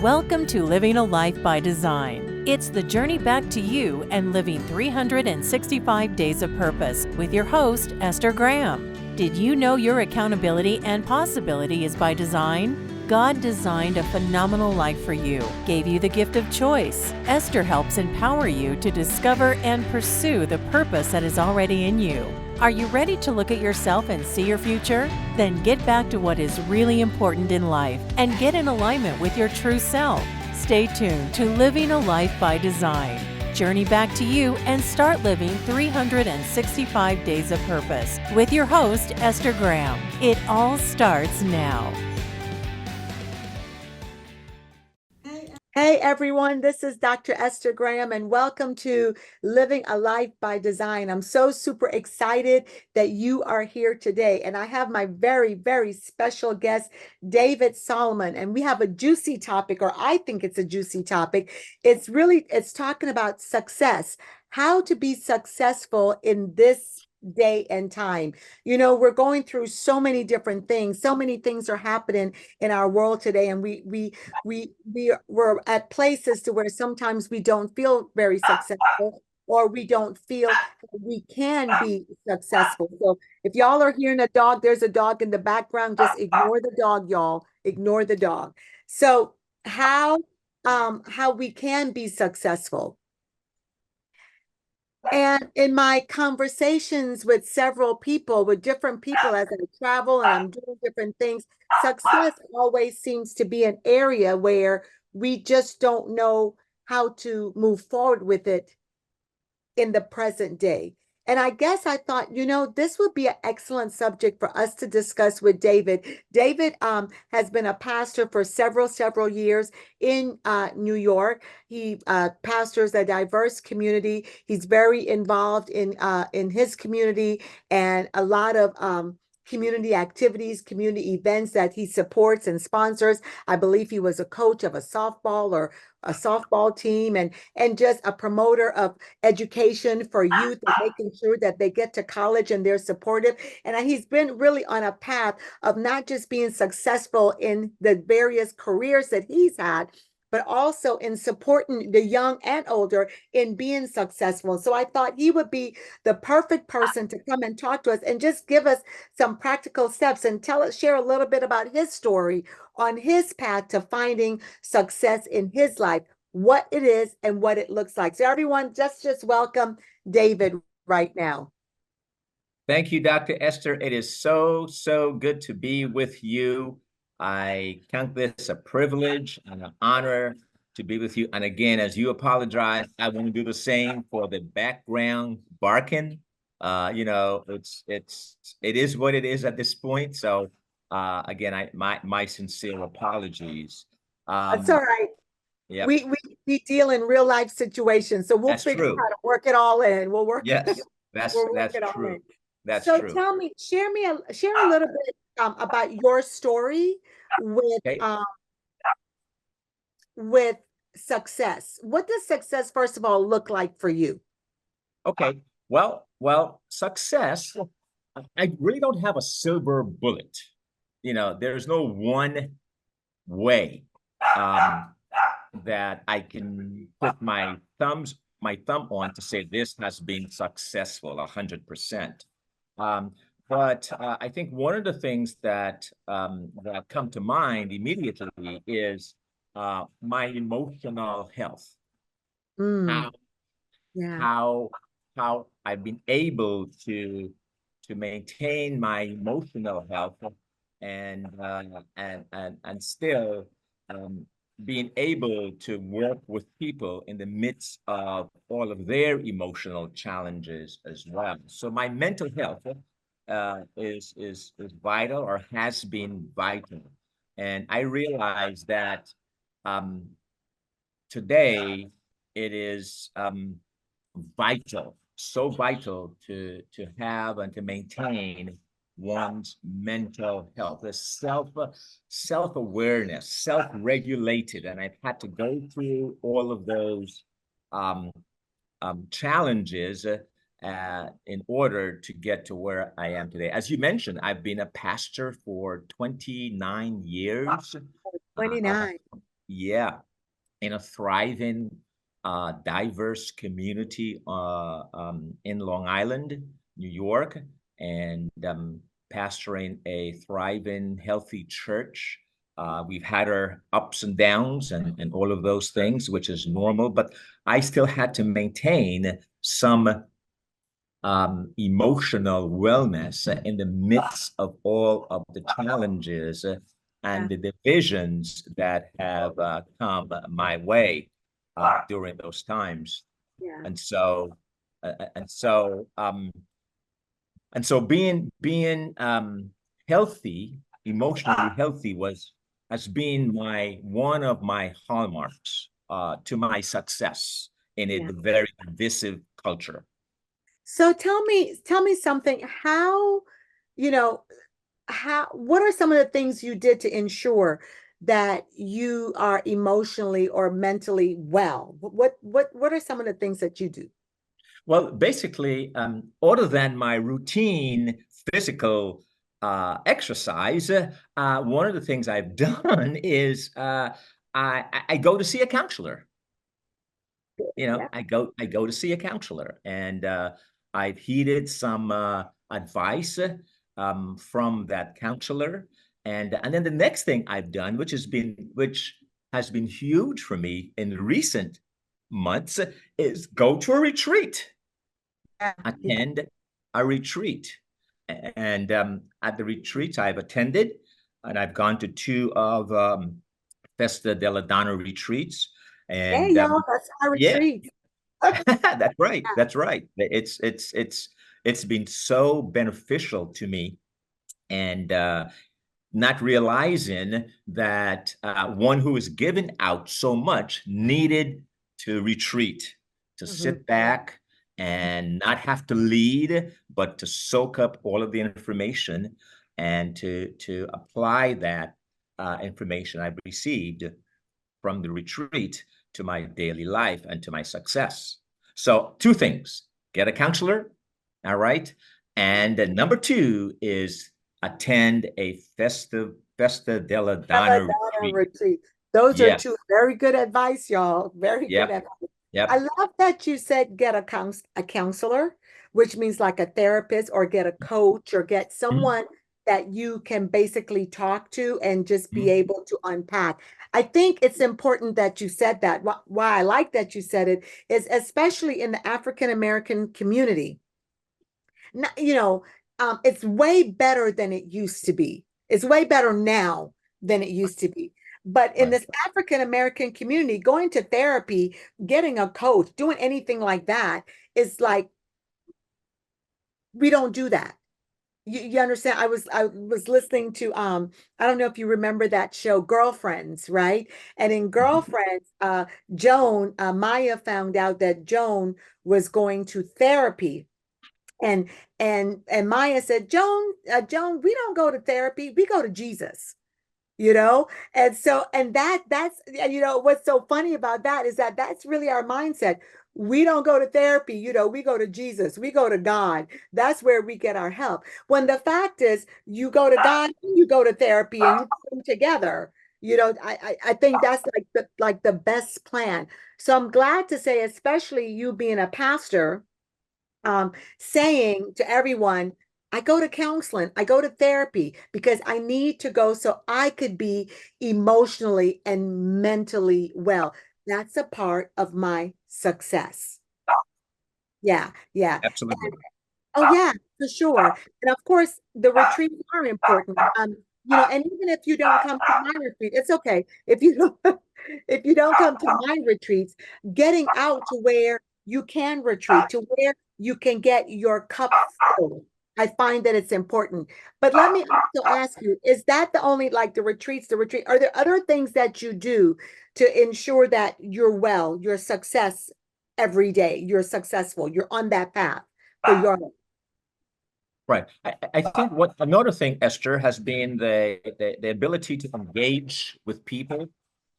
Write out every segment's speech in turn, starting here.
Welcome to Living a Life by Design. It's the journey back to you and living 365 days of purpose with your host, Esther Graham. Did you know your accountability and possibility is by design? God designed a phenomenal life for you, gave you the gift of choice. Esther helps empower you to discover and pursue the purpose that is already in you. Are you ready to look at yourself and see your future? Then get back to what is really important in life and get in alignment with your true self. Stay tuned to Living a Life by Design. Journey back to you and start living 365 days of purpose with your host, Esther Graham. It all starts now. Hey everyone, this is Dr. Esther Graham and welcome to Living a Life by Design. I'm so super excited that you are here today. And I have my very, very special guest, David Solomon. And we have a juicy topic, or I think it's a juicy topic. It's talking about success, how to be successful in this day and time. You know, we're going through so many different things. So many things are happening in our world today, and we're at places to where sometimes we don't feel very successful, or we don't feel we can be successful. So if y'all are hearing a dog, there's a dog in the background. Just ignore the dog, y'all. Ignore the dog. So how we can be successful. And in my conversations with several people, with different people as I travel and I'm doing different things, success always seems to be an area where we just don't know how to move forward with it in the present day. And I guess I thought, you know, this would be an excellent subject for us to discuss with David. David has been a pastor for several years in New York. He pastors a diverse community. He's very involved in his community and a lot of community activities, community events that he supports and sponsors. I believe he was a coach of a softball team and just a promoter of education for youth and making sure that they get to college and they're supportive. And he's been really on a path of not just being successful in the various careers that he's had, but also in supporting the young and older in being successful. So I thought he would be the perfect person to come and talk to us and just give us some practical steps and share a little bit about his story on his path to finding success in his life, what it is and what it looks like. So everyone, just welcome David right now. Thank you, Dr. Esther. It is so good to be with you. I count this a privilege and an honor to be with you. And again, as you apologize, I want to do the same for the background barking. You know, it is what it is at this point. So again, my sincere apologies. That's all right. Yeah, we deal in real life situations, so we'll figure out how to work it all in. We'll work. Yes, that's true. That's so true. tell me, share a little bit about your story with Okay. With success. What does success, first of all, look like for you? Okay. Well, success, I really don't have a silver bullet. You know, there's no one way that I can put my thumb on to say this has been successful 100%. But I think one of the things that come to mind immediately is my emotional health. How I've been able to maintain my emotional health and still being able to work with people in the midst of all of their emotional challenges as well. So my mental health is vital, or has been vital, and I realize that today it is vital, so vital to have and to maintain one's mental health, the self-awareness, self-regulated. And I've had to go through all of those challenges in order to get to where I am today. As you mentioned, I've been a pastor for 29 years. 29. yeah, in a thriving, diverse community in Long Island, New York, and pastoring a thriving, healthy church. We've had our ups and downs and all of those things, which is normal, but I still had to maintain some emotional wellness in the midst of all of the challenges and the divisions that have come my way during those times. Yeah. And so, uh, and so, um, and so, being healthy, emotionally healthy, has been my one of my hallmarks to my success in a Yeah. very divisive culture. So tell me something. How, you know, what are some of the things you did to ensure that you are emotionally or mentally well? What are some of the things that you do? Well, basically, other than my routine physical exercise, one of the things I've done is I go to see a counselor. You know, Yeah. I go to see a counselor, and I've heeded some advice from that counselor, and then the next thing I've done, which has been huge for me in recent months, is go to a retreat, Yeah. Yeah. attend a retreat. And at the retreats I've attended, and I've gone to two of Festa della Donna retreats. Hey, And y'all, that's our yeah, retreat. that's right. That's right. It's been so beneficial to me. And not realizing that one who is given out so much needed to retreat, to Mhm. sit back and not have to lead, but to soak up all of the information and to apply that information I've received from the retreat to my daily life and to my success. So, two things: get a counselor, all right? And number two is attend a Festa della Donna Belladonna retreat. retreat. Those are Yeah, two very good advice, y'all. Very good yep, advice. I yep. love that you said get a counselor, which means like a therapist or get a coach or get Mhm, someone that you can basically talk to and just be mhm, able to unpack. I think it's important that you said that. Why I like that you said it is especially in the African American community. You know, it's way better than it used to be. It's way better now than it used to be. But in right, this African American community, going to therapy, getting a coach, doing anything like that is like we don't do that. You understand? I was listening to I don't know if you remember that show Girlfriends, right? And in mhm, Girlfriends, Joan, Maya found out that Joan was going to therapy and and Maya said, Joan, we don't go to therapy, we go to Jesus, you know? And so, and that's, what's so funny about that is that that's really our mindset. We don't go to therapy, we go to Jesus, we go to God. That's where we get our help. When the fact is, you go to God, and you go to therapy, and you put them together. I think that's like the best plan. So I'm glad to say, especially you being a pastor, saying to everyone, I go to counseling, I go to therapy because I need to go so I could be emotionally and mentally well. That's a part of my success. Yeah, yeah. absolutely. Oh yeah, for sure. And of course, the retreats are important. And even if you don't come to my retreat, it's okay. If you don't, if you don't come to my retreats, getting out to where you can retreat, to where you can get your cup full. I find that it's important. But let me also ask you, is that the only like the retreat? Are there other things that you do to ensure that you're well, your success every day, you're successful, you're on that path for your Right. I think what another thing, Esther, has been the ability to engage with people,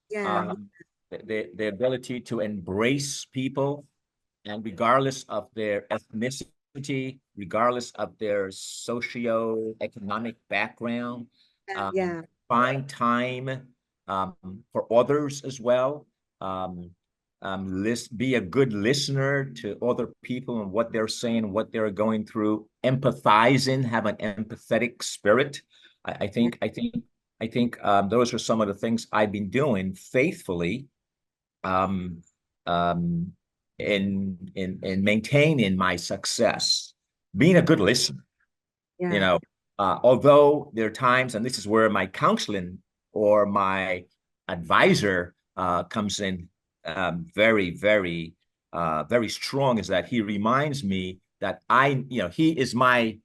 yeah, um, the ability to embrace people, and regardless of their ethnicity, regardless of their socio-economic background, yeah, um, yeah, find time for others as well. Be a good listener to other people and what they're saying, what they're going through, empathizing, have an empathetic spirit. I think those are some of the things I've been doing faithfully, um, um, in maintaining my success, being a good listener. Yeah. You know, although there are times, and this is where my counseling or my advisor comes in, very, very, very strong, is that he reminds me that he is my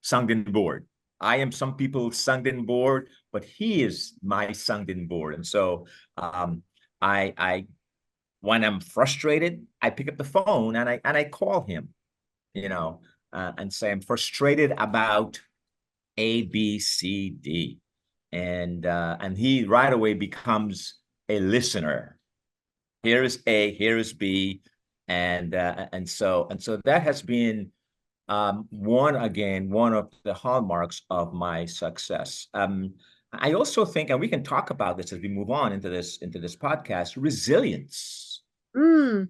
sounding board. I am some people's sounding board, but he is my sounding board. And so I when I'm frustrated, I pick up the phone and I call him, and say I'm frustrated about A, B, C, D. And he right away becomes a listener. Here is A, here is B. And so that has been one of the hallmarks of my success. I also think, and we can talk about this as we move on into this podcast, resilience.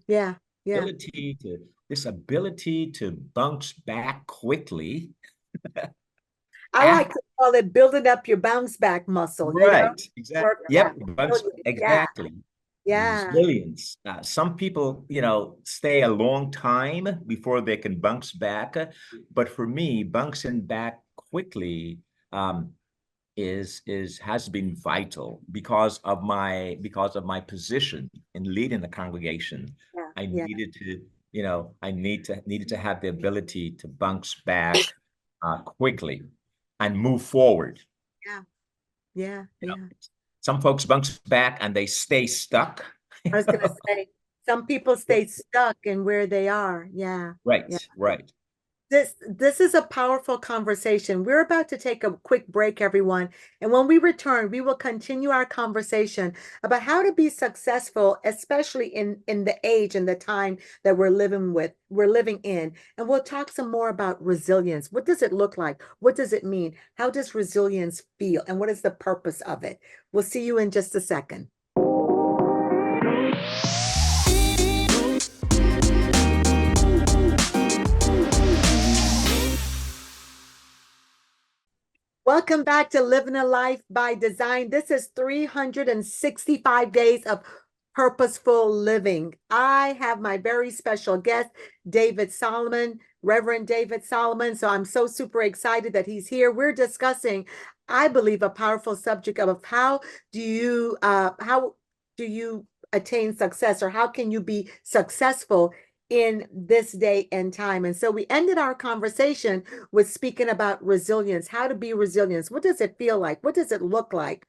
Yeah. This ability to bounce back quickly. I like to call it building up your bounce back muscle, Right. Exactly. Yep. Exactly. Yeah. Resilience. Some people, stay a long time before they can bounce back. But for me, bouncing back quickly has been vital because of my position in leading the congregation. I needed to, needed to have the ability to bounce back quickly and move forward. Yeah. Some folks bounce back and they stay stuck. I was going to say, some people stay stuck in where they are. Yeah. Right. This is a powerful conversation. We're about to take a quick break, everyone. And when we return, we will continue our conversation about how to be successful, especially in the age and the time that we're living in. And we'll talk some more about resilience. What does it look like? What does it mean? How does resilience feel? And what is the purpose of it? We'll see you in just a second. Welcome back to Living a Life by Design. This is 365 days of purposeful living. I have my very special guest, David Solomon, Reverend David Solomon. So I'm so super excited that he's here. We're discussing, I believe, a powerful subject of how do you attain success, or how can you be successful in this day and time. And so we ended our conversation with speaking about resilience, how to be resilient. What does it feel like? What does it look like?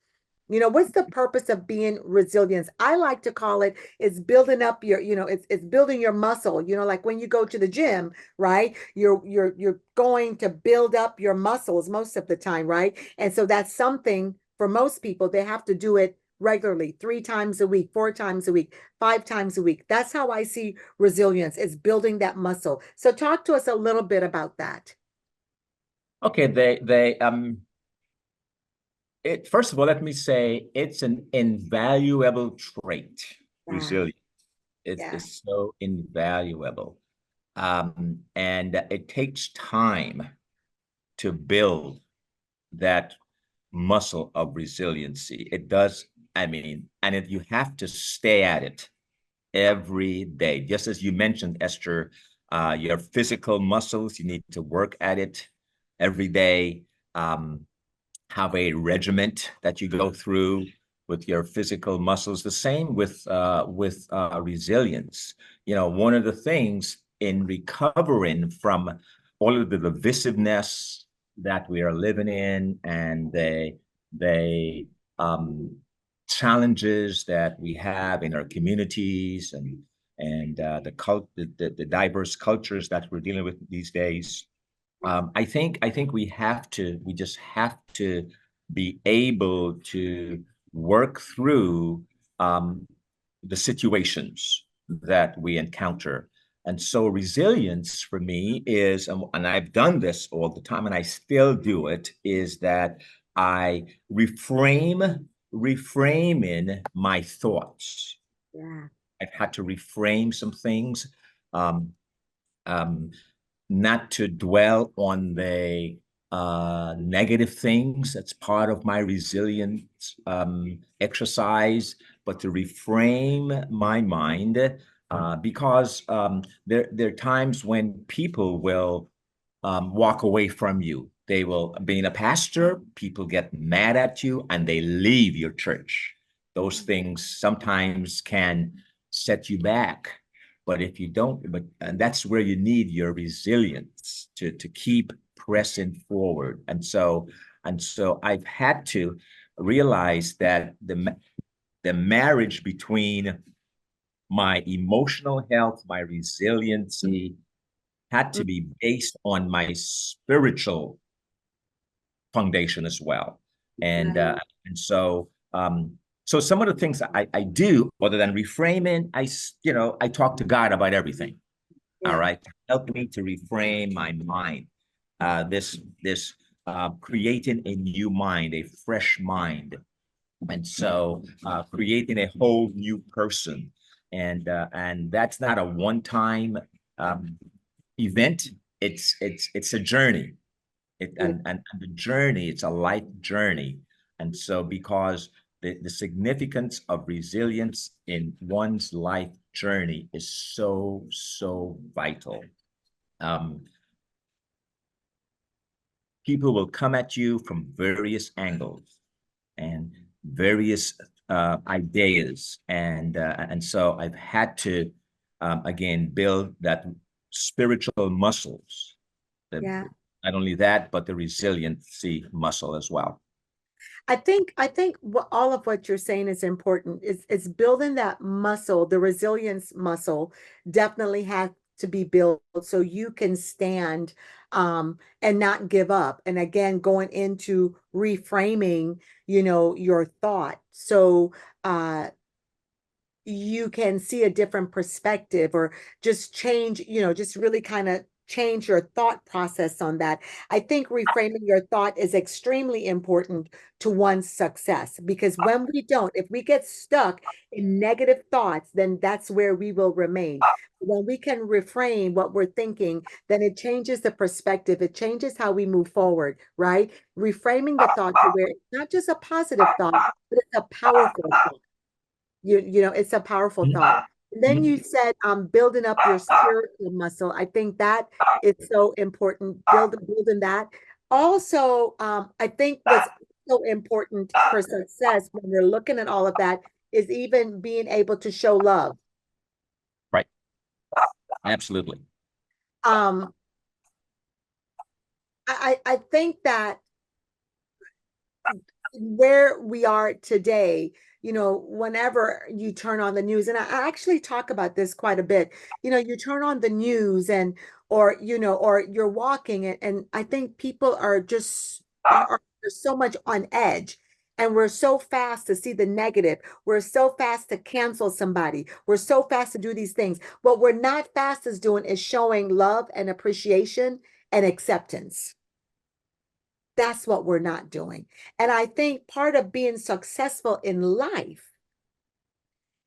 What's the purpose of being resilient? I like to call it, it's building up your, it's building your muscle, like when you go to the gym, right? You're going to build up your muscles most of the time, right? And so that's something for most people, they have to do it regularly, 3 times a week, 4 times a week, 5 times a week. That's how I see resilience, is building that muscle. So talk to us a little bit about that. Okay, first of all, let me say it's an invaluable trait. Resilience. It's so invaluable. And it takes time to build that muscle of resiliency. It does. You have to stay at it every day. Just as you mentioned, Esther, your physical muscles, you need to work at it every day. Have a regiment that you go through with your physical muscles. The same with resilience. One of the things in recovering from all of the divisiveness that we are living in, and the challenges that we have in our communities, and the diverse cultures that we're dealing with these days. I think we just have to be able to work through the situations that we encounter. And so resilience for me is, and I've done this all the time and I still do it, is that I reframe reframing my thoughts. Yeah. I've had to reframe some things, um, um, not to dwell on the negative things. That's part of my resilience exercise, but to reframe my mind because there are times when people will walk away from you. They will, being a pastor, people get mad at you and they leave your church. Those things sometimes can set you back. But if you don't, and that's where you need your resilience to keep pressing forward. And so I've had to realize that the marriage between my emotional health, my resiliency, had to be based on my spiritual foundation as well. And Right. so some of the things I do, other than reframing, I talk to God about everything. All Yeah. right, help me to reframe my mind. This creating a new mind, a fresh mind, and so creating a whole new person, and that's not a one-time um, event. It's a journey. Yeah. And the journey, it's a life journey. And so because the significance of resilience in one's life journey is so, so vital. Um, People will come at you from various angles and various ideas. And so I've had to, again, build that spiritual muscles. The, Yeah. Not only that, but the resiliency muscle as well. I think what all of what you're saying is important. Is building that muscle, the resilience muscle definitely has to be built so you can stand and not give up. And again, going into reframing, your thought. So you can see a different perspective or just change, just really kind of change your thought process on that. I think reframing your thought is extremely important to one's success because when we don't, if we get stuck in negative thoughts, then that's where we will remain. When we can reframe what we're thinking, then it changes the perspective. It changes how we move forward, right? Reframing the thought to where it's not just a positive thought, but it's a powerful thought. It's a powerful thought. And then you said building up your spiritual muscle. I think that is so important, building that. Also, I think what's so important for success when we're looking at all of that is even being able to show love. Right. Absolutely. Um, I think that where we are today, whenever you turn on the news, and I actually talk about this quite a bit, you turn on the news or you're walking and I think people are just are so much on edge. And we're so fast to see the negative. We're so fast to cancel somebody. We're so fast to do these things. What we're not fast as doing is showing love and appreciation and acceptance. That's what we're not doing. And I think part of being successful in life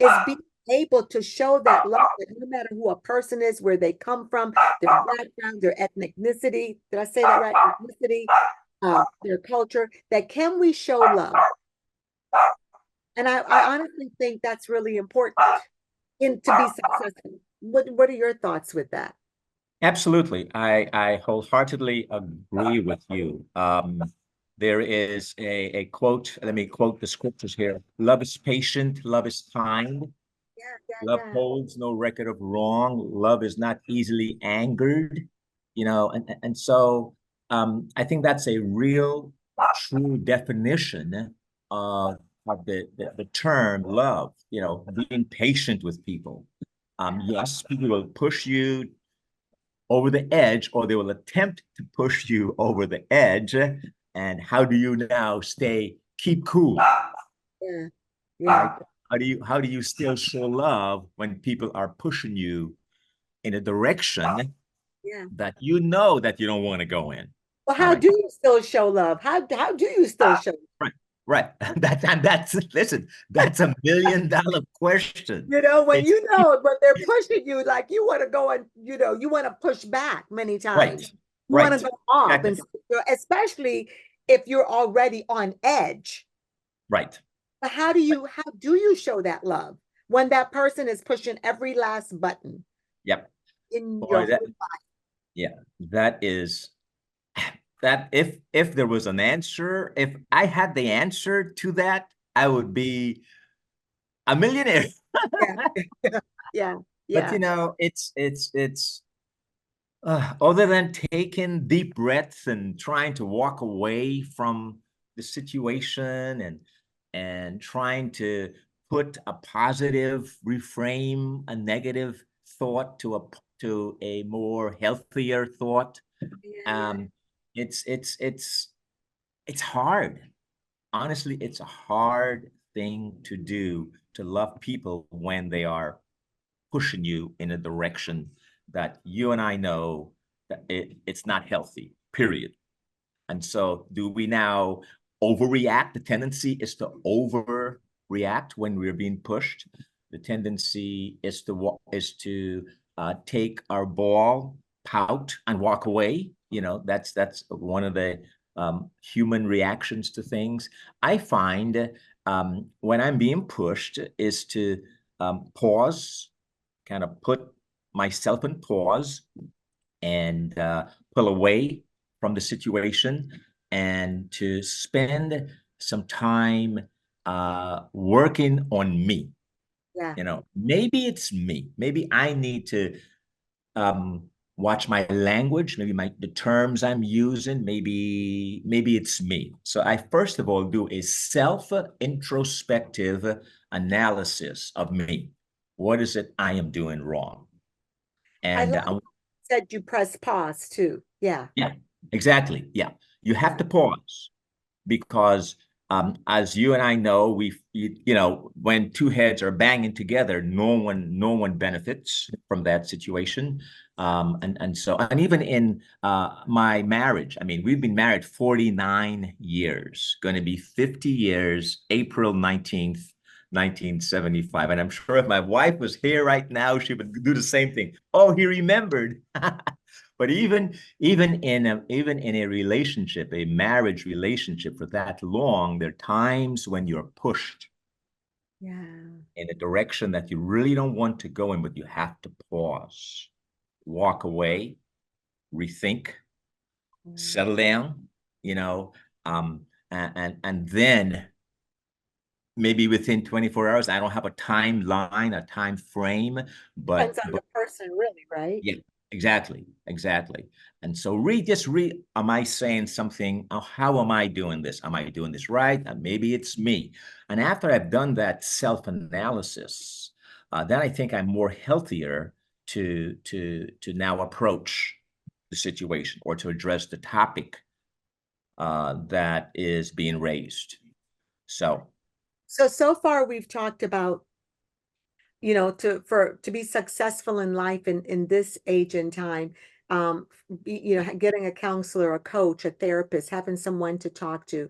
is being able to show that love that no matter who a person is, where they come from, their background, their ethnicity, did I say that right? Ethnicity, their culture, that can we show love? And I honestly think that's really important to be successful. What are your thoughts with that? Absolutely. I wholeheartedly agree with you. There is a quote, let me quote the scriptures here. Love is patient, love is kind, Yeah, yeah, love yeah. holds no record of wrong, love is not easily angered, and so I think that's a real true definition of, of the term love, being patient with people. Yes, people will push you over the edge, or they will attempt to push you over the edge. And how do you now keep cool? Yeah, Right? yeah, How do you still show love when people are pushing you in a direction yeah. that you know that you don't want to go in? Well, All how right. do you still show love? How do you still show? Right. Right. Listen, that's $1 million question. When It's when they're pushing you, like you want to go and, you want to push back many right, times. You want to right, go off, exactly, and especially if you're already on edge. right. But how do you show that love when that person is pushing every last button Yep. in your Boy, whole life? yeah, that is that if there was an answer, if I had the answer to that, I would be a millionaire. Yeah, yeah, But yeah, it's other than taking deep breaths and trying to walk away from the situation and trying to put a positive reframe a negative thought to a more healthier thought. yeah. um it's hard. Honestly, it's a hard thing to do, to love people when they are pushing you in a direction that you and I know that it's not healthy, period. And so do we now overreact? The tendency is to overreact when we're being pushed. The tendency is to take our ball, pout, and walk away. That's one of the human reactions to things. I find when I'm being pushed is to pause, kind of put myself in pause, and pull away from the situation, and to spend some time working on me. Yeah. Maybe it's me. Maybe I need to um, watch my language, maybe the terms I'm using. Maybe it's me. So I first of all do a self introspective analysis of me. What is it I am doing wrong? I And like said you press pause too. Yeah. yeah, exactly. Yeah. You have Yeah. to pause because, as you and I know, when two heads are banging together, no one benefits from that situation. And even in my marriage, I mean, we've been married 49 years, going to be 50 years, April 19th, 1975. And I'm sure if my wife was here right now, she would do the same thing. Oh, he remembered. But even in a relationship, a marriage relationship for that long, there are times when you're pushed Yeah. in a direction that you really don't want to go in, but you have to pause, walk away, rethink, Yeah. settle down, you know, and then maybe within 24 hours, I don't have a timeline, a time frame, Depends but on the person, really, right? yeah, exactly, exactly. And so am I saying something? Oh, how am I doing this? Am I doing this right? Maybe it's me. And after I've done that self-analysis, then I think I'm more healthier to now approach the situation or to address the topic that is being raised. So, So far we've talked about, to be successful in life in this age and time, getting a counselor, a coach, a therapist, having someone to talk to.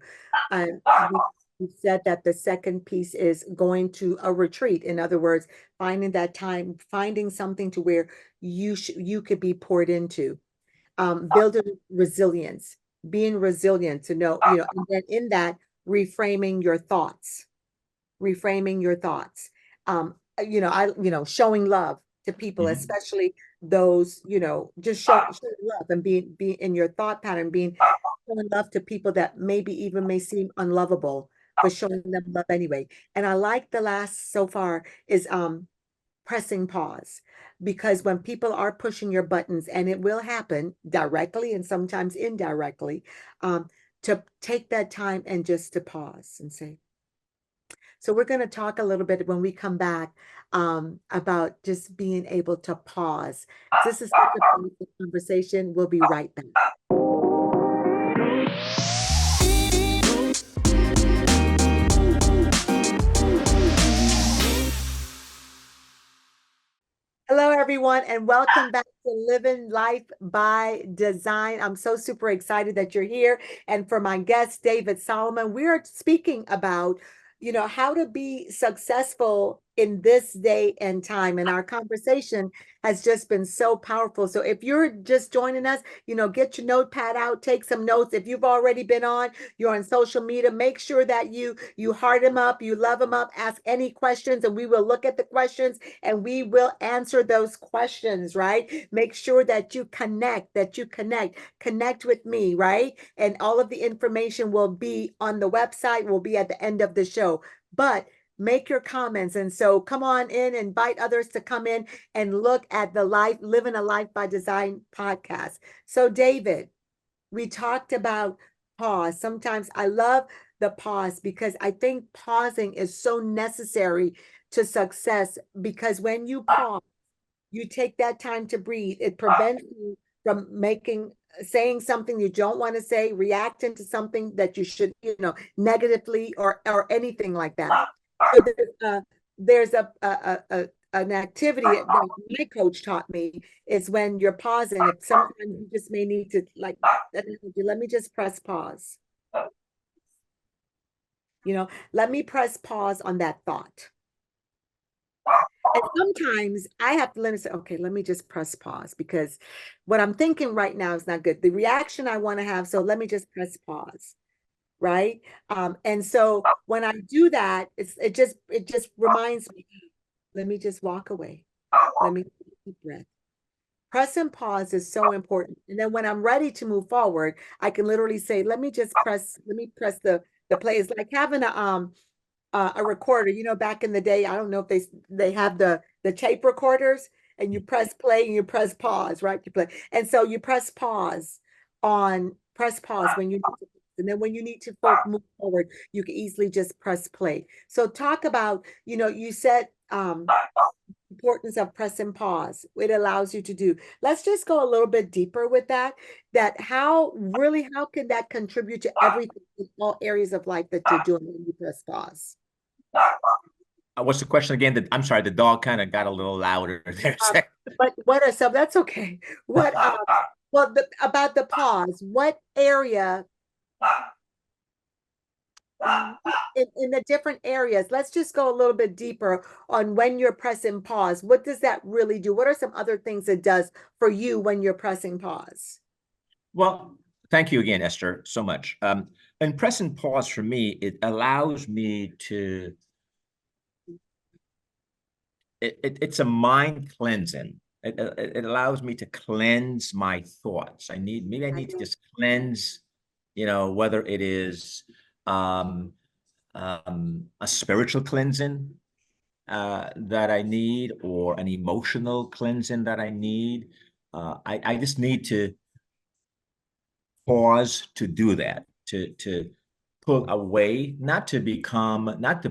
We said that the second piece is going to a retreat. In other words, finding that time, finding something to where you could be poured into, building resilience, being resilient to know, and then in that, reframing your thoughts, reframing your thoughts. Showing love to people, mhm. especially those, just showing love and being in your thought pattern, showing love to people that maybe even may seem unlovable, but showing them love anyway. And I like the last so far is pressing pause, because when people are pushing your buttons, and it will happen directly and sometimes indirectly, to take that time and just to pause and say. So we're going to talk a little bit when we come back, about just being able to pause. This is such a beautiful conversation. We'll be right back. Hello, everyone, and welcome back to Living Life by Design. I'm so super excited that you're here. And for my guest, David Solomon, we are speaking about, how to be successful in this day and time. And our conversation has just been so powerful. So if you're just joining us, get your notepad out, take some notes. If you've already been on, you're on social media, make sure that you heart them up, you love them up, ask any questions, and we will look at the questions and we will answer those questions, right? Make sure that you connect with me, right? And all of the information will be on the website, will be at the end of the show. But make your comments. And so come on in, invite others to come in and look at the Living a Life by Design podcast. So David, we talked about pause. Sometimes I love the pause because I think pausing is so necessary to success, because when you pause, you take that time to breathe. It prevents you from saying something you don't want to say, reacting to something that you should, negatively or anything like that. So there's an activity that my coach taught me is when you're pausing. If sometimes you just may need to let me just press pause. Let me press pause on that thought. And sometimes I have to let me say, okay, let me just press pause because what I'm thinking right now is not good. The reaction I want to have, so let me just press pause, right? And so when I do that, it just reminds me, let me just walk away. Let me take a deep breath. Press and pause is so important. And then when I'm ready to move forward, I can literally say, let me press the play. It's like having a recorder, back in the day. I don't know if they have the tape recorders, and you press play and you press pause, right? You play. And so you press pause when you need to, and then when you need to move forward, you can easily just press play. So talk about, you said importance of press and pause. It allows you to do. Let's just go a little bit deeper with that how can that contribute to everything in all areas of life that you're doing when you press pause? What's the question again? I'm sorry, the dog kind of got a little louder there. But what are some? That's okay. What? About the pause. What area? In the different areas. Let's just go a little bit deeper on when you're pressing pause. What does that really do? What are some other things it does for you when you're pressing pause? Well, thank you again, Esther, so much. And press and pause for me, it allows me to. It's a mind cleansing. It allows me to cleanse my thoughts. I need to just cleanse, whether it is a spiritual cleansing that I need, or an emotional cleansing that I need. I just need to pause to do that, to pull away, not to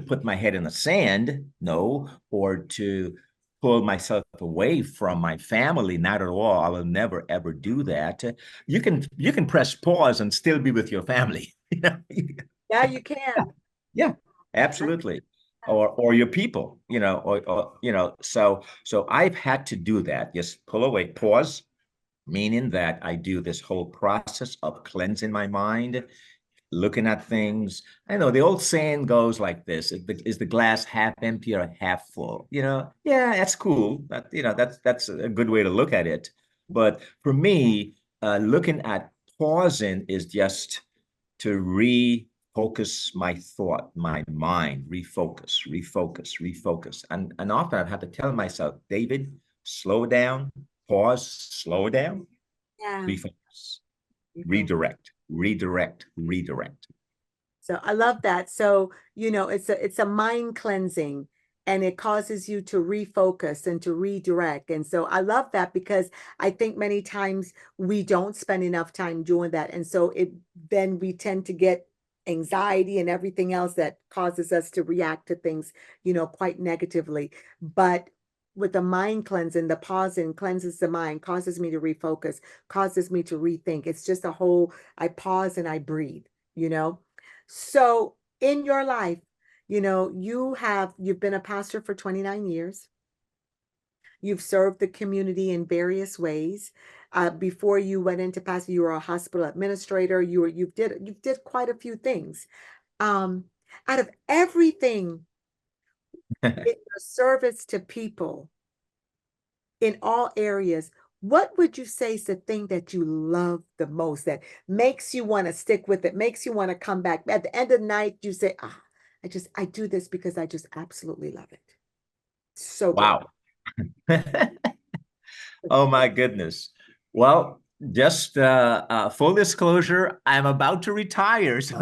put my head in the sand, no, or to pull myself away from my family, not at all. I will never ever do that. You can press pause and still be with your family. Yeah, you can. Yeah, absolutely. Or your people, so I've had to do that. Just pull away, pause, meaning that I do this whole process of cleansing my mind, looking at things. I know the old saying goes like this: is the glass half empty or half full? Yeah, that's cool. That's a good way to look at it. But for me, looking at pausing is just to refocus my thought, my mind, refocus. And often I've had to tell myself, David, slow down, pause, slow down, Yeah. refocus, redirect. So I love that. So, it's a mind cleansing, and it causes you to refocus and to redirect. And so I love that because I think many times we don't spend enough time doing that. And so then we tend to get anxiety and everything else that causes us to react to things, quite negatively. But with the mind cleansing, the pausing cleanses the mind, causes me to refocus, causes me to rethink. It's just I pause and I breathe, you know? So in your life, you've been a pastor for 29 years. You've served the community in various ways. Before you went into pastor, you were a hospital administrator. You did quite a few things. Um, Out of everything in your service to people in all areas, what would you say is the thing that you love the most that makes you want to stick with it, makes you want to come back? At the end of the night, you say, I do this because I just absolutely love it. So good. Wow. Oh my goodness. Well, just full disclosure, I'm about to retire. So,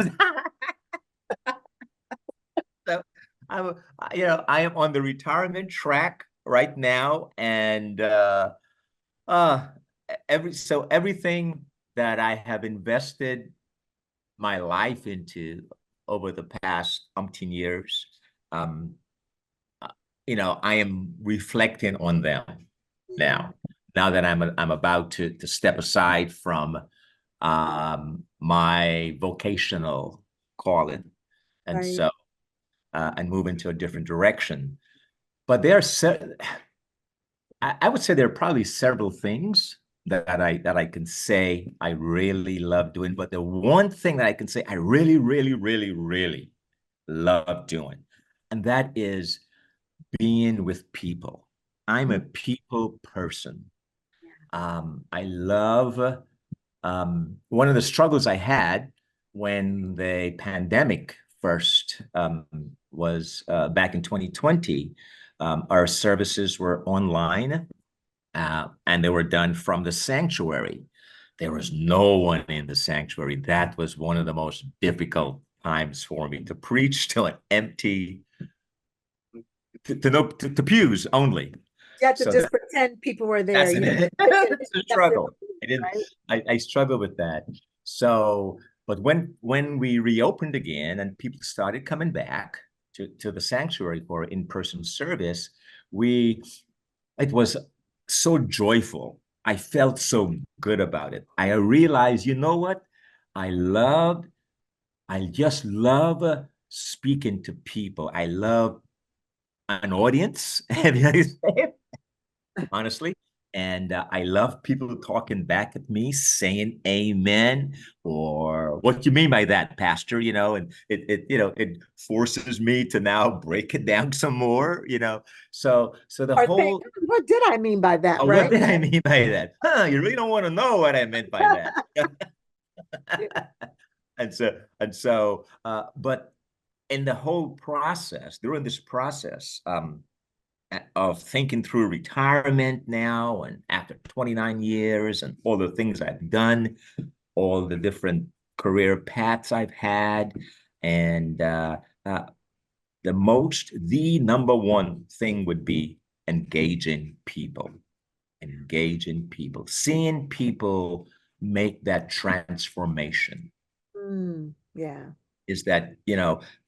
so I'm, I am on the retirement track right now, and uh, everything that I have invested my life into over the past umpteen years, um, I am reflecting on them Yeah, now. Now that I'm about to step aside from my vocational calling, and right. so and move into a different direction. But there are I would say there are probably several things that I can say I really love doing. But the one thing that I can say I really, really, really, really love doing, and that is being with people. I'm a Mm, people person. yeah, I love one of the struggles I had when the pandemic first was back in 2020. Our services were online, and they were done from the sanctuary. There was no one in the sanctuary. That was one of the most difficult times for me to preach to an empty, to pews only. you have to So just pretend people were there. that's You know, that's a accept it, struggle. I didn't. right? I struggle with that. So, but when we reopened again and people started coming back to the sanctuary for in-person service, we it was so joyful. I felt so good about it. I realized, you know what? I loved. I just love speaking to people. I love an audience. Honestly. And I love people talking back at me, saying amen, or what do you mean by that, Pastor? And it forces me to now break it down some more, So the Or think, whole, what did I mean by that, oh, what right? did I mean by that? You really don't want to know what I meant by that. Yeah. But in the whole process, during this process, of thinking through retirement now and after 29 years and all the things I've done, all the different career paths I've had, and uh, the number one thing would be engaging people, seeing people make that transformation. Yeah. Is that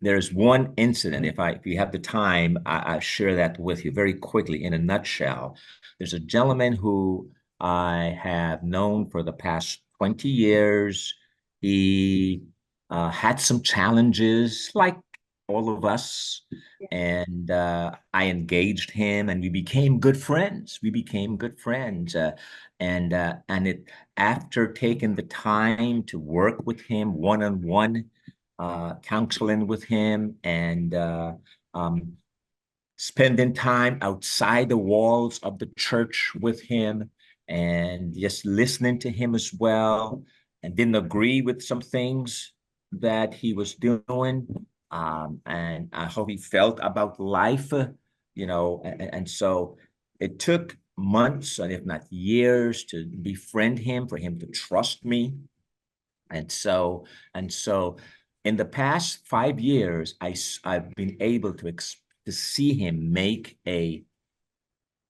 there's one incident. If you have the time, I'll share that with you very quickly in a nutshell. There's a gentleman who I have known for the past 20 years. He had some challenges like all of us, Yeah. and I engaged him and we became good friends. And it after taking the time to work with him one-on-one, counseling with him, and um, spending time outside the walls of the church with him, and just listening to him as well, and didn't agree with some things that he was doing, and how he felt about life, and so it took months and if not years to befriend him, for him to trust me. And so, in the past 5 years, I've been able to see him make a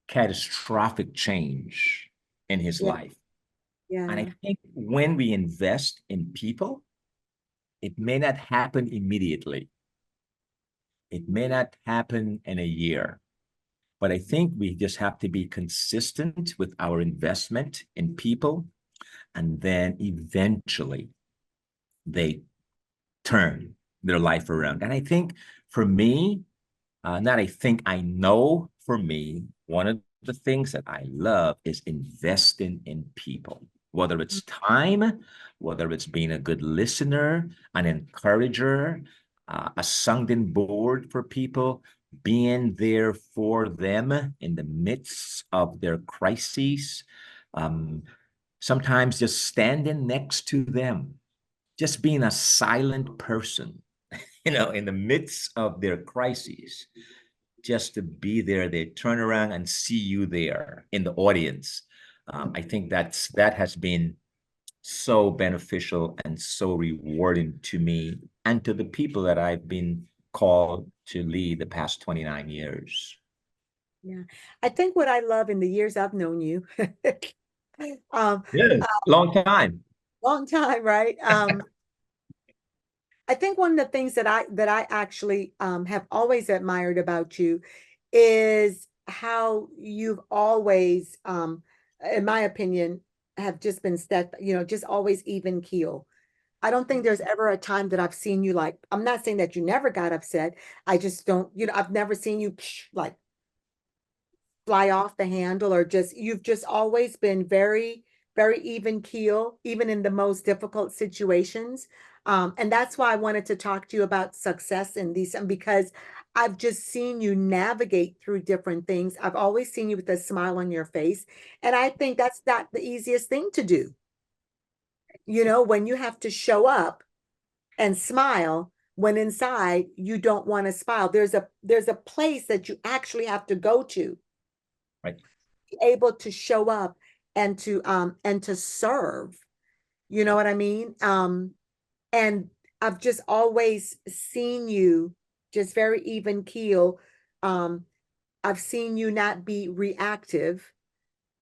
catastrophic change in his Yeah. life. And I Yeah. think when we invest in people, it may not happen immediately. It may not happen in a year, but I think we just have to be consistent with our investment in people, and then eventually they turn their life around. And I think for me, not I think, I know for me, one of the things that I love is investing in people, whether it's time, whether it's being a good listener, an encourager, a sounding board for people, being there for them in the midst of their crises. Sometimes just standing next to them, just being a silent person, in the midst of their crises, just to be there. They turn around and see you there in the audience. I think that has been so beneficial and so rewarding to me and to the people that I've been called to lead the past 29 years. Yeah. I think what I love in the years I've known you, um, Yeah, long time. long time, right? I think one of the things that I actually have always admired about you is how you've always, in my opinion, have just been just always even keel. I don't think there's ever a time that I've seen you like, I'm not saying that you never got upset. I just don't, I've never seen you like fly off the handle, or just you've just always been very, very even keel, even in the most difficult situations. And that's why I wanted to talk to you about success in these, and because I've just seen you navigate through different things. I've always seen you with a smile on your face. And I think that's not the easiest thing to do. When you have to show up and smile when inside you don't want to smile. There's a place that you actually have to go to, Right. able to show up and to serve. You know what I mean? And I've just always seen you just very even keel. I've seen you not be reactive,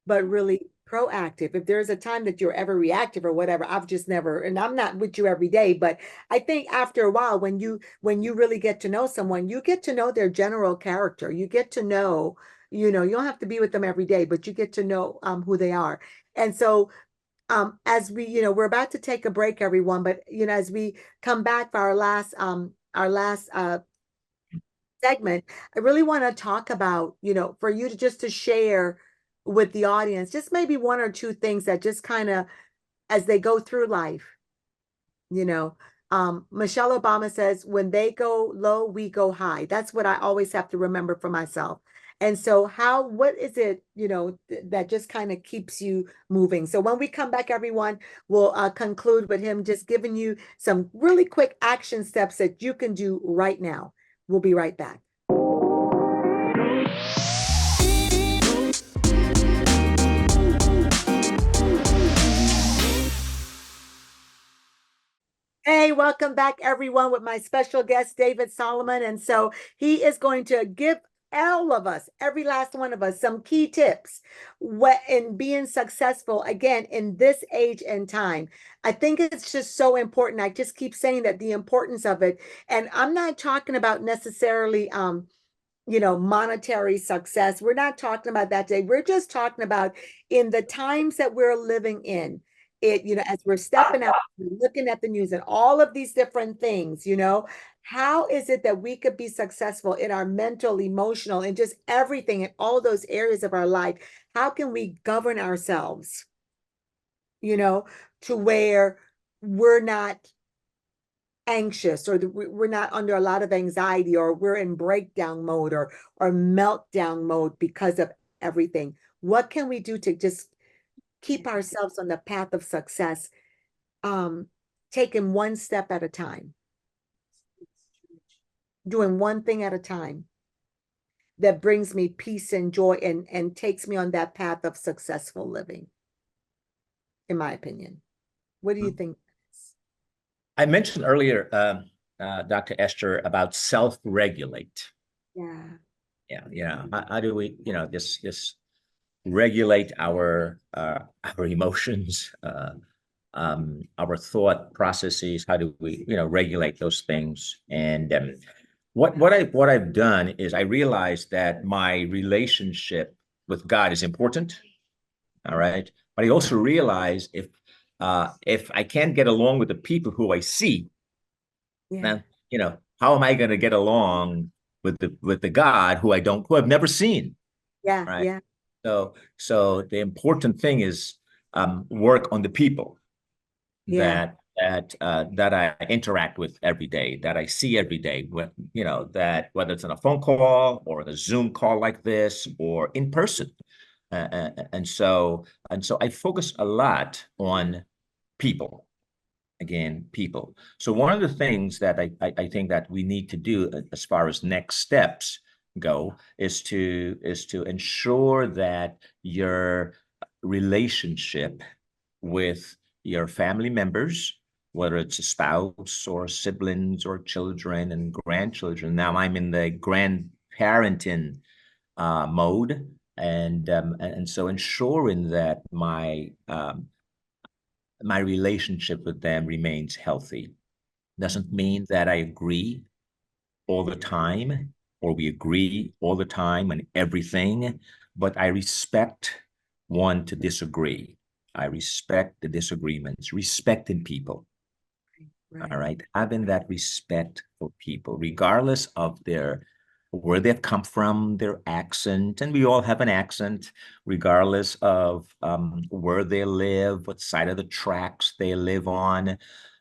but really proactive. If there's a time that you're ever reactive or whatever, I've just never, and I'm not with you every day, but I think after a while, when you really get to know someone, you get to know their general character. You get to know, you don't have to be with them every day, but you get to know who they are. And so as we're about to take a break, everyone, but as we come back for our last segment, I really want to talk about, for you to just to share with the audience, just maybe one or two things that just kind of, as they go through life, you know, Michelle Obama says, when they go low, we go high. That's what I always have to remember for myself. And so what is it, that just kind of keeps you moving? So when we come back, everyone, we'll conclude with him just giving you some really quick action steps that you can do right now. We'll be right back. Hey, welcome back, everyone, with my special guest, David Solomon. And so he is going to give all of us, every last one of us, some key tips in being successful, again, in this age and time. I think it's just so important. I just keep saying that the importance of it. And I'm not talking about necessarily, monetary success. We're not talking about that today. We're just talking about in the times that we're living in. As we're stepping out, looking at the news and all of these different things, how is it that we could be successful in our mental, emotional, and just everything in all those areas of our life? How can we govern ourselves, to where we're not anxious, or we're not under a lot of anxiety, or we're in breakdown mode or meltdown mode because of everything? What can we do to just keep ourselves on the path of success, taking one step at a time, doing one thing at a time that brings me peace and joy and takes me on that path of successful living, in my opinion? What do you think? I mentioned earlier, Dr. Esther, about self-regulate. Yeah. Yeah. How do we, just regulate our emotions, our thought processes? How do we, regulate those things? And what I've done is I realized that my relationship with God is important. All right, but I also realize if I can't get along with the people who I see, then how am I going to get along with the God who I've never seen? Yeah. Right. Yeah. So the important thing is work on the people Yeah. that I interact with every day, that I see every day, that whether it's on a phone call or a Zoom call like this or in person. And so I focus a lot on people. Again, people. So one of the things that I think that we need to do as far as next steps go is to ensure that your relationship with your family members, whether it's a spouse or siblings or children and grandchildren. Now I'm in the grandparenting mode, and so ensuring that my relationship with them remains healthy. Doesn't mean that I agree all the time or we agree all the time on everything, but I respect one to disagree. I respect the disagreements, respecting people. Right. All right. Having that respect for people, regardless of where they've come from, their accent, and we all have an accent, regardless of where they live, what side of the tracks they live on.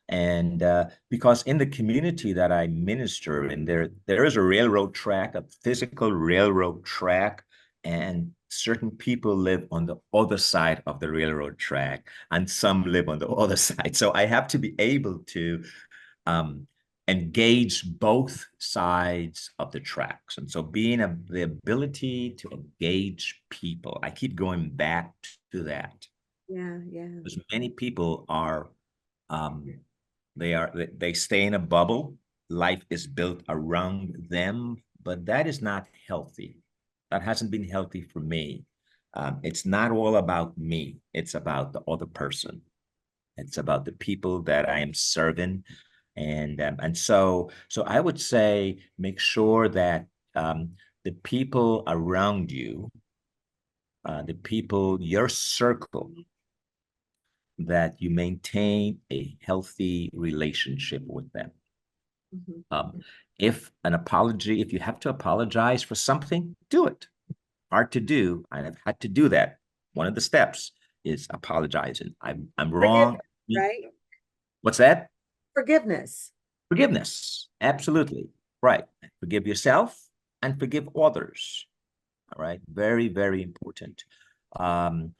And because in the community that I minister in, there is a railroad track, a physical railroad track, and certain people live on the other side of the railroad track, and some live on the other side. So I have to be able to um, engage both sides of the tracks. And so the ability to engage people, I keep going back to that. Yeah, yeah. Because many people um, they stay in a bubble. Life is built around them, but that is not healthy. That hasn't been healthy for me. It's not all about me. It's about the other person. It's about the people that I am serving. And so I would say make sure that the people around you, the people, your circle, that you maintain a healthy relationship with them. Mhm. Um, if you have to apologize for something, do it. Hard to do. I have had to do that. One of the steps is apologizing. I'm wrong. Forgiveness, right? What's that? Forgiveness. Forgiveness. Absolutely. Right. Forgive yourself and forgive others. All right. Very, very important. Um,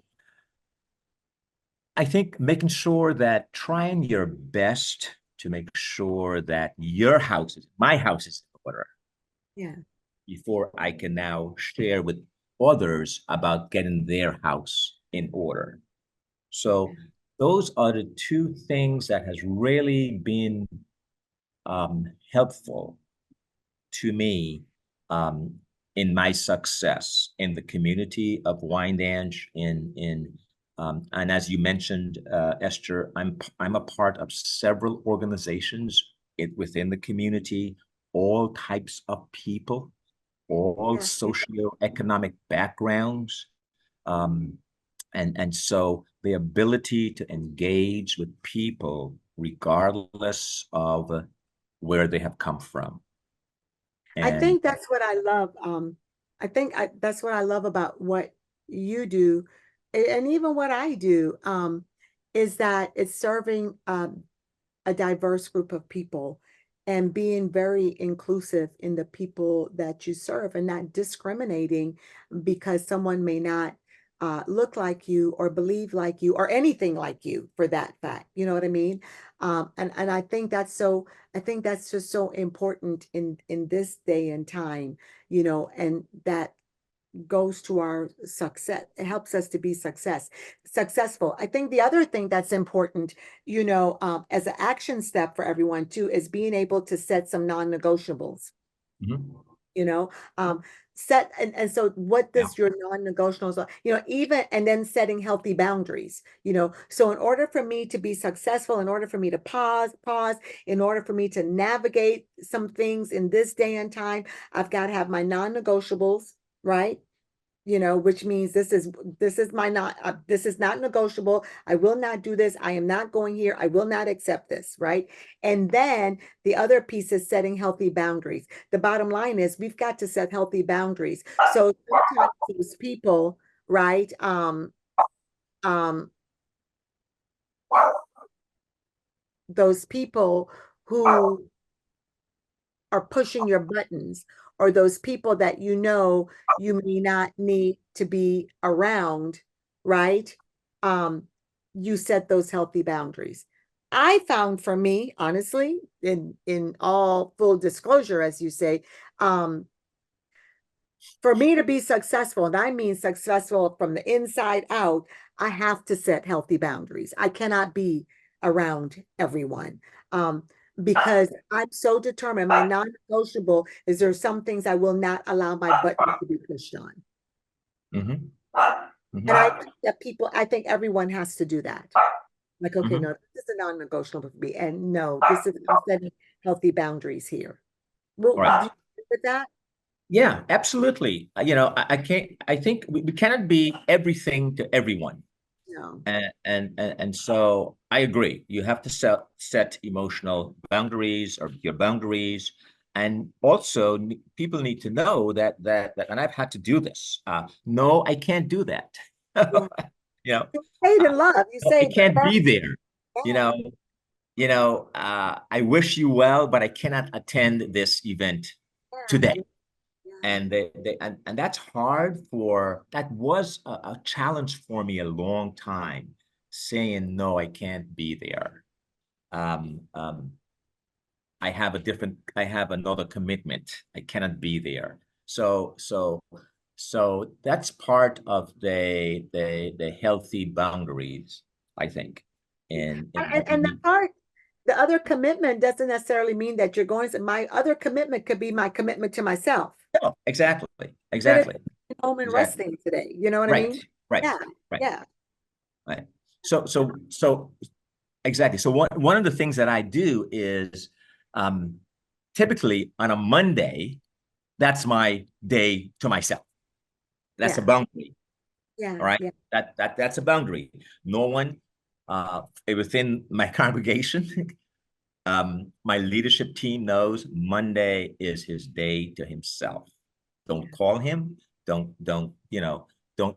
I think making sure that trying your best to make sure that my house is in order Yeah. before I can now share with others about getting their house in order. So those are the two things that has really been helpful to me um, in my success in the community of Wyandanch. And as you mentioned, Esther, I'm a part of several organizations within the community, all types of people, all Yeah. socioeconomic backgrounds. Um, and so the ability to engage with people regardless of where they have come from. I And think that's what I love. That's what I love about what you do, and even what I do, is that it's serving a diverse group of people and being very inclusive in the people that you serve and not discriminating because someone may not look like you or believe like you or anything like you for that fact. You know what I mean? And I think that's just so important in this day and time, and that goes to our success. It helps us to be successful. I think the other thing that's important, as an action step for everyone too, is being able to set some non-negotiables. Mhm. You know, set and so what Yeah. does your non-negotiables, even and then setting healthy boundaries. So in order for me to be successful, in order for me to pause, in order for me to navigate some things in this day and time, I've got to have my non-negotiables, right? Which means this is not negotiable. I will not do this. I am not going here. I will not accept this, right? And then the other piece is setting healthy boundaries. The bottom line is we've got to set healthy boundaries. So sometimes those people, right? Those people who are pushing your buttons, or those people that you know you may not need to be around, right? You set those healthy boundaries. I found for me, honestly, in all full disclosure, as you say, for me to be successful, and I mean successful from the inside out, I have to set healthy boundaries. I cannot be around everyone. Because I'm so determined. My non-negotiable is there some things I will not allow my buttons to be pushed on. Mm-hmm. And I think that I think everyone has to do that. Like, okay, Mm-hmm. no, this is a non-negotiable for me. And no, this is I'm setting healthy boundaries here. Well, All do you right. agree with that? Yeah, absolutely. I can't, I think we cannot be everything to everyone. No. And so I agree. You have to set emotional boundaries or your boundaries. And also people need to know that, and I've had to do this. No, I can't do that. Yeah. You know, You say it in love. You no, I say can't that. be there. You Yeah. know, I wish you well, but I cannot attend this event today. Yeah. Yeah. And and that's hard that was a challenge for me a long time, saying no, I can't be there. Um, um, I have another commitment. I cannot be there. So that's part of the healthy boundaries, I think. And the other commitment doesn't necessarily mean that you're going to, my other commitment could be my commitment to myself. Oh, exactly, Committed exactly, to home and exactly. resting today. You know what I Right, mean? right, Yeah. right, Yeah. right. So exactly. So one of the things that I do is um, typically on a Monday, that's my day to myself. That's a Yeah. boundary. Yeah. All right. Yeah. That's a boundary. No one within my congregation, my leadership team knows Monday is his day to himself. Don't call him. Don't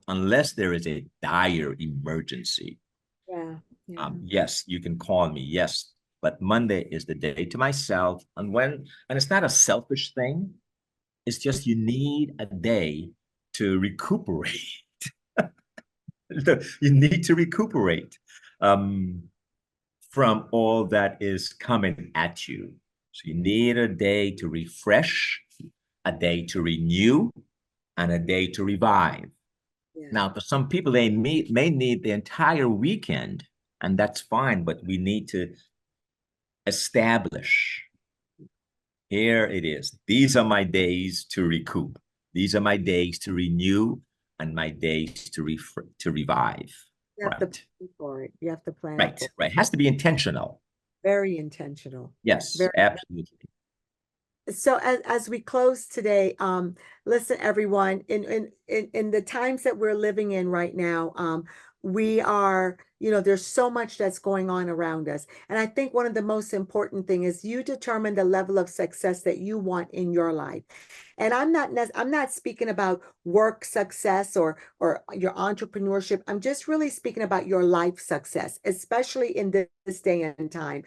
unless there is a dire emergency. Yeah. Yeah. Yes, you can call me. Yes, but Monday is the day to myself. And it's not a selfish thing. It's just you need a day to recuperate. You need to recuperate um, from all that is coming at you. So you need a day to refresh, a day to renew, and a day to revive. Yeah. Now, for some people, may need the entire weekend, and that's fine, but we need to establish. Here it is. These are my days to recoup. These are my days to renew and my days to revive. You have to Right. plan for it. You have to plan Right. for it. Right. It has to be intentional. Very intentional. Yes, Very. absolutely. So as we close today, listen, everyone, in the times that we're living in right now, we are, there's so much that's going on around us. And I think one of the most important thing is you determine the level of success that you want in your life. And I'm not speaking about work success or your entrepreneurship. I'm just really speaking about your life success, especially in this day and time.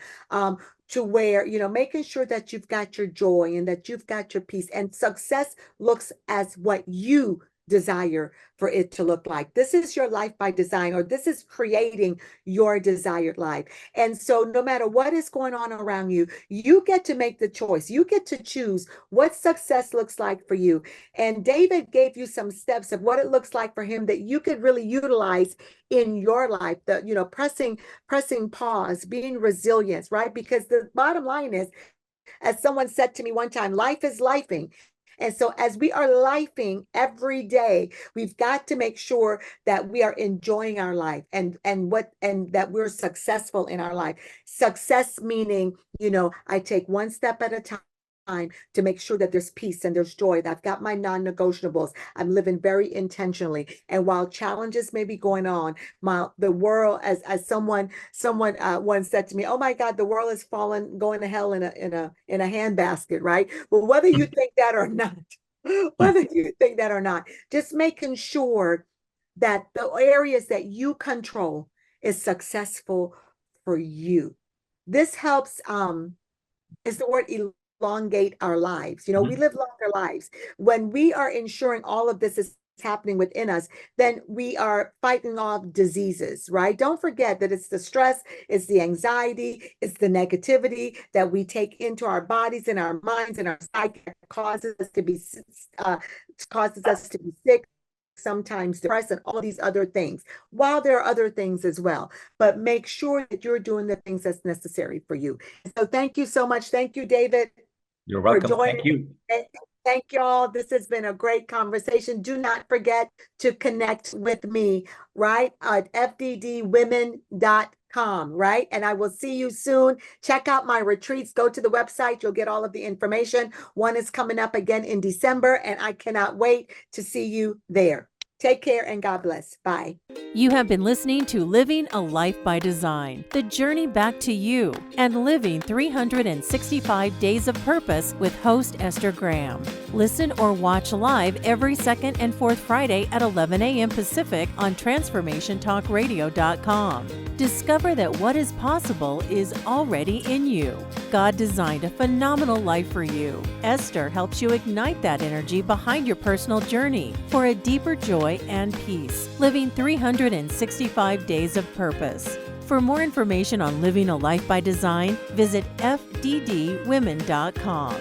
To where, making sure that you've got your joy and that you've got your peace, and success looks as what you desire for it to look like. This is your life by design, or this is creating your desired life. And so no matter what is going on around you, you get to make the choice. You get to choose what success looks like for you. And David gave you some steps of what it looks like for him that you could really utilize in your life. Pressing pause, being resilient, right? Because the bottom line is, as someone said to me one time, life is lifing. And so as we are lifing every day, we've got to make sure that we are enjoying our life and that we're successful in our life. Success meaning, I take one step at a time to make sure that there's peace and there's joy, that I've got my non-negotiables. I'm living very intentionally. And while challenges may be going on, the world, as someone once said to me, oh my God, the world is falling, going to hell in a handbasket, right? Well, whether you think that or not, just making sure that the areas that you control is successful for you. This helps, is the word elongate our lives. We live longer lives. When we are ensuring all of this is happening within us, then we are fighting off diseases, right? Don't forget that it's the stress, it's the anxiety, it's the negativity that we take into our bodies and our minds and our psyche that causes us to be sick, sometimes depressed, and all these other things, while there are other things as well. But make sure that you're doing the things that's necessary for you. So thank you so much. Thank you, David, You're for welcome. joining. Thank you. Thank you all. This has been a great conversation. Do not forget to connect with me, right, at fddwomen.com, right? And I will see you soon. Check out my retreats. Go to the website. You'll get all of the information. One is coming up again in December, and I cannot wait to see you there. Take care and God bless. Bye. You have been listening to Living a Life by Design, the journey back to you, and living 365 days of purpose with host Esther Graham. Listen or watch live every second and fourth Friday at 11 a.m. Pacific on transformationtalkradio.com. Discover that what is possible is already in you. God designed a phenomenal life for you. Esther helps you ignite that energy behind your personal journey for a deeper joy and peace, living 365 days of purpose. For more information on living a life by design, visit fddwomen.com.